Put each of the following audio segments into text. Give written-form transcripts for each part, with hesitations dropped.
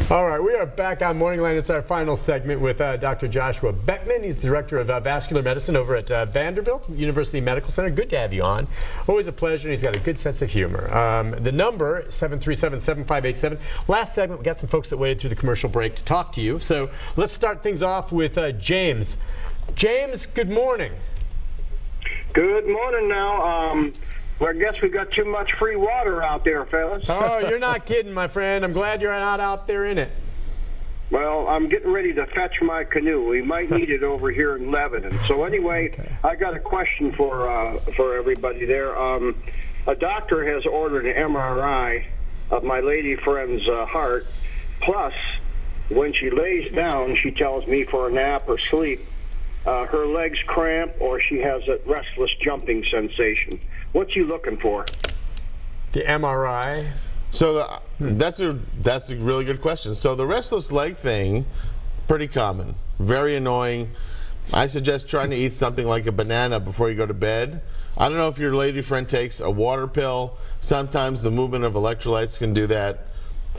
All right, we are back on Morning Line. It's our final segment with Dr. Joshua Beckman. He's the director of vascular medicine over at Vanderbilt University Medical Center. Good to have you on. Always a pleasure, and he's got a good sense of humor. The number, 737-7587. Last segment, we got some folks that waited through the commercial break to talk to you. So let's start things off with James. James, good morning. Good morning now. Well, I guess we got too much free water out there, fellas. Oh, you're not kidding, my friend. I'm glad you're not out there in it. Well, I'm getting ready to fetch my canoe. We might need it over here in Lebanon. So anyway, okay. I got a question for everybody there. A doctor has ordered an MRI of my lady friend's heart. Plus, when she lays down, she tells me for a nap or sleep, her legs cramp or she has a restless jumping sensation. What's you looking for? The MRI. So that's a really good question. So the restless leg thing, pretty common, very annoying. I suggest trying to eat something like a banana before you go to bed. I don't know if your lady friend takes a water pill. Sometimes the movement of electrolytes can do that,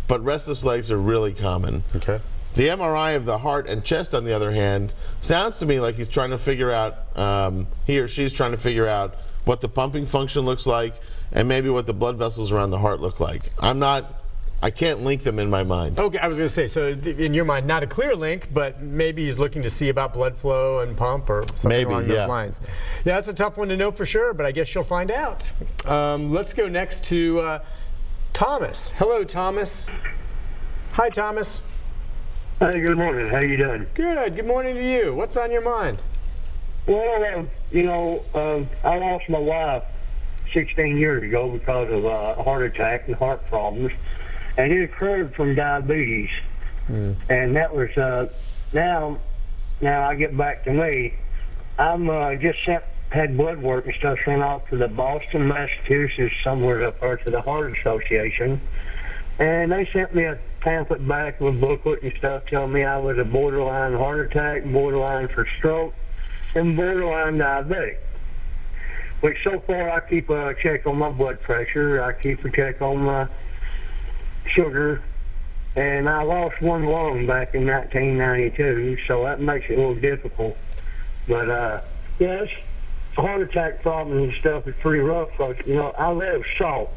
but restless legs are really common. Okay. The MRI of the heart and chest, on the other hand, sounds to me like he's trying to figure out, he or she's trying to figure out what the pumping function looks like and maybe what the blood vessels around the heart look like. I can't link them in my mind. Okay, I was going to say, so in your mind, not a clear link, but maybe he's looking to see about blood flow and pump or something along those lines. Yeah, that's a tough one to know for sure, but I guess you'll find out. Let's go next to Thomas. Hello, Thomas. Hi, Thomas. Hey, good morning. How you doing? Good. Good morning to you. What's on your mind? Well, you know, I lost my wife 16 years ago because of a heart attack and heart problems, and it occurred from diabetes. And that was now I get back to me. I'm just had blood work and stuff sent off to the Boston, Massachusetts, somewhere up there to the Heart Association, and they sent me a pamphlet back with a booklet and stuff telling me I was a borderline heart attack, borderline for stroke, and borderline diabetic. Which so far I keep a check on my blood pressure, I keep a check on my sugar, and I lost one lung back in 1992, so that makes it a little difficult. But yes, heart attack problems and stuff is pretty rough because, you know, I live salt.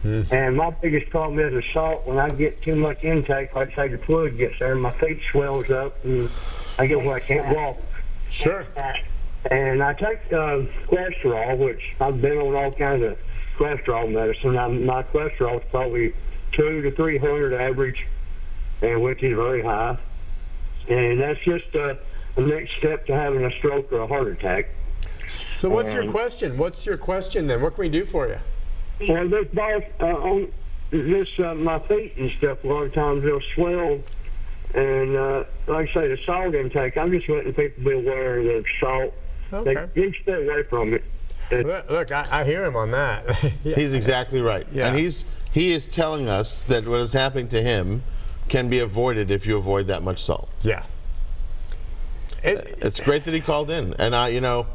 And my biggest problem is the salt. When I get too much intake, like say the fluid gets there, my feet swells up and I get where I can't walk. Sure. And I take cholesterol, which I've been on all kinds of cholesterol medicine. My cholesterol is probably 200 to 300 average, and which is very high. And that's just the next step to having a stroke or a heart attack. So what's your question? What's your question then? What can we do for you? Well, this both on this my feet and stuff. A lot of times they'll swell, and like I say, the salt intake. I'm just letting people be aware of the salt. Okay. They stay away from it. Look, I hear him on that. Yeah. He's exactly right, and he is telling us that what is happening to him can be avoided if you avoid that much salt. Yeah. It's great that he called in, and you know,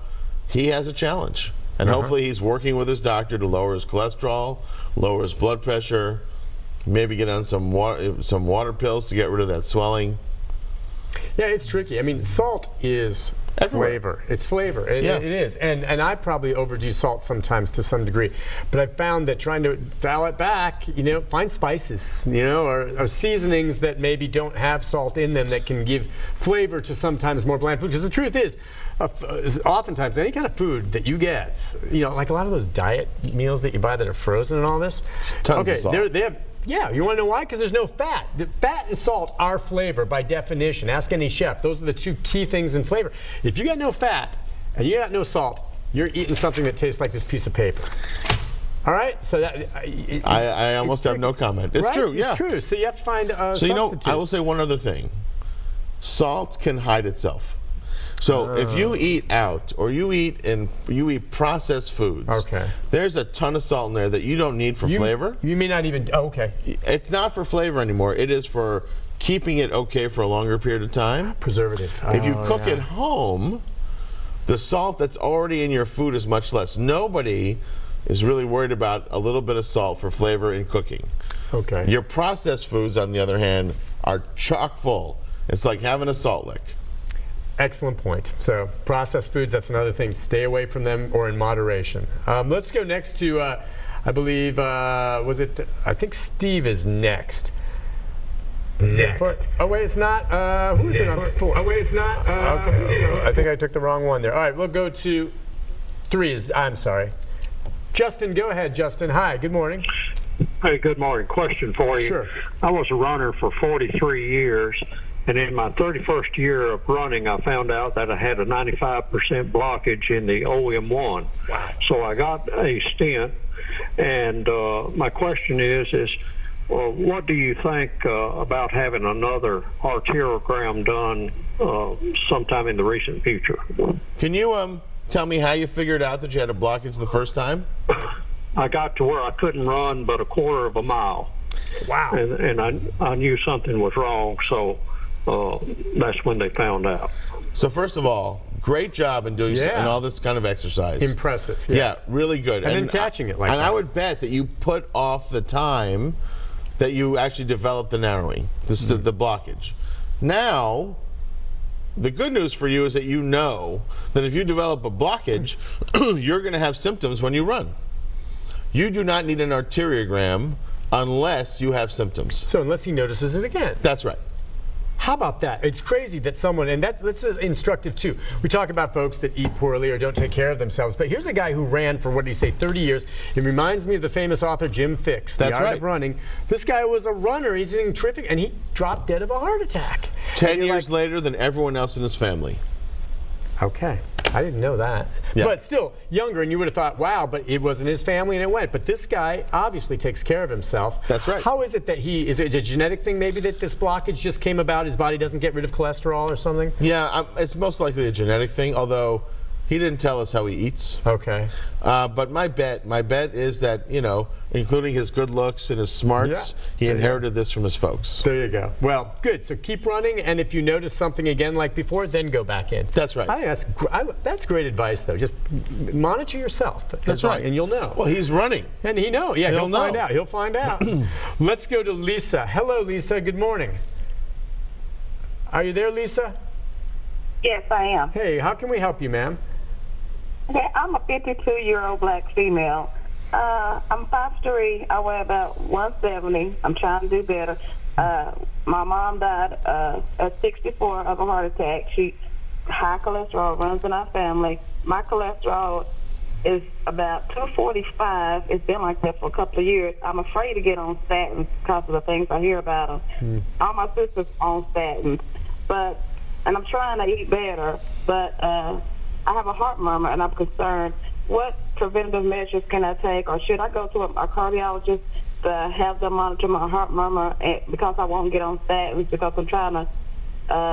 he has a challenge. And hopefully he's working with his doctor to lower his cholesterol, lower his blood pressure, maybe get on some water pills to get rid of that swelling. Yeah, it's tricky. I mean, salt is flavor. It's flavor. It is. And I probably overdo salt sometimes to some degree. But I've found that trying to dial it back, you know, find spices, you know, or seasonings that maybe don't have salt in them that can give flavor to sometimes more bland food. Because the truth is, oftentimes any kind of food that you get, you know, like a lot of those diet meals that you buy that are frozen and all this. Tons of salt. They have, yeah, you want to know why? Because there's no fat. The fat and salt are flavor by definition. Ask any chef. Those are the two key things in flavor. If you got no fat and you got no salt, you're eating something that tastes like this piece of paper. All right, so that I almost have no comment. It's true, yeah. It's true. So you have to find a So you know, I will say one other thing. Salt can hide itself. So if you eat out or you eat processed foods, there's a ton of salt in there that you don't need for flavor. You may not even. Oh, okay. It's not for flavor anymore. It is for keeping it okay for a longer period of time. Preservative. If you cook at home, the salt that's already in your food is much less. Nobody is really worried about a little bit of salt for flavor in cooking. Okay. Your processed foods, on the other hand, are chock full. It's like having a salt lick. Excellent point. So processed foods, that's another thing. Stay away from them or in moderation. Let's go next to, I believe, I think Steve is next. Oh, wait, it's not. Who is it on 4? Oh, wait, it's not. Okay. I think I took the wrong one there. All right, we'll go to 3. I'm sorry. Justin, go ahead, Justin. Hi, good morning. Hey, good morning. Question for you. Sure. I was a runner for 43 years, and in my 31st year of running, I found out that I had a 95% blockage in the OM1. Wow. So I got a stent, and my question is what do you think about having another arteriogram done sometime in the recent future? Can you tell me how you figured out that you had a blockage the first time? I got to where I couldn't run but a quarter of a mile. Wow. And I knew something was wrong, so that's when they found out. So first of all, great job in doing and all this kind of exercise. Impressive. Yeah, really good. And then catching it like that. And that. I would bet that you put off the time that you actually developed the narrowing, the blockage. Now, the good news for you is that you know that if you develop a blockage, you're going to have symptoms when you run. You do not need an arteriogram unless you have symptoms. So unless he notices it again. That's right. How about that? It's crazy that someone, and this is instructive too. We talk about folks that eat poorly or don't take care of themselves, but here's a guy who ran for, what did he say, 30 years. It reminds me of the famous author Jim Fixx, The Art of Running. This guy was a runner, he's doing terrific, and he dropped dead of a heart attack. 10 years later than everyone else in his family. Okay. I didn't know that. Yeah. But still, younger, and you would have thought, wow, but it wasn't his family and it went. But this guy obviously takes care of himself. That's right. How is it that is it a genetic thing maybe that this blockage just came about? His body doesn't get rid of cholesterol or something? Yeah, it's most likely a genetic thing, although he didn't tell us how he eats. Okay. But my bet is that, you know, including his good looks and his smarts, he inherited this from his folks. There you go. Well, good. So keep running, and if you notice something again like before, then go back in. That's right. I think that's great advice, though. Just monitor yourself. That's right. And you'll know. Well, he's running. And he knows. Yeah, he'll find know. out. He'll find out. Let's go to Lisa. Hello, Lisa. Good morning. Are you there, Lisa? Yes, I am. Hey, how can we help you, ma'am? Okay, I'm a 52-year-old black female. I'm 5'3". I weigh about 170. I'm trying to do better. My mom died at 64 of a heart attack. She high cholesterol, runs in our family. My cholesterol is about 245. It's been like that for a couple of years. I'm afraid to get on statins because of the things I hear about them. All my sisters on statins, and I'm trying to eat better, but I have a heart murmur, and I'm concerned. What preventative measures can I take, or should I go to a cardiologist to have them monitor my heart murmur because I won't get on statins because I'm trying to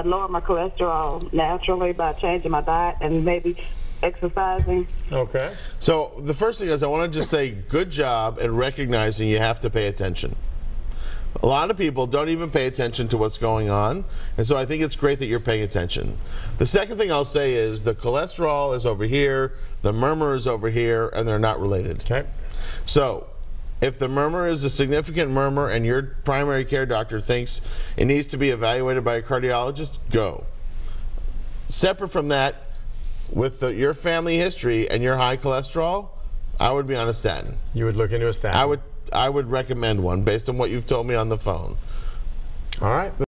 lower my cholesterol naturally by changing my diet and maybe exercising? Okay. So the first thing is I want to just say good job at recognizing you have to pay attention. A lot of people don't even pay attention to what's going on, and so I think it's great that you're paying attention. The second thing I'll say is the cholesterol is over here, the murmur is over here, and they're not related. Okay. So if the murmur is a significant murmur and your primary care doctor thinks it needs to be evaluated by a cardiologist, go. Separate from that, with your family history and your high cholesterol, I would be on a statin. You would look into a statin? I would recommend one based on what you've told me on the phone. All right.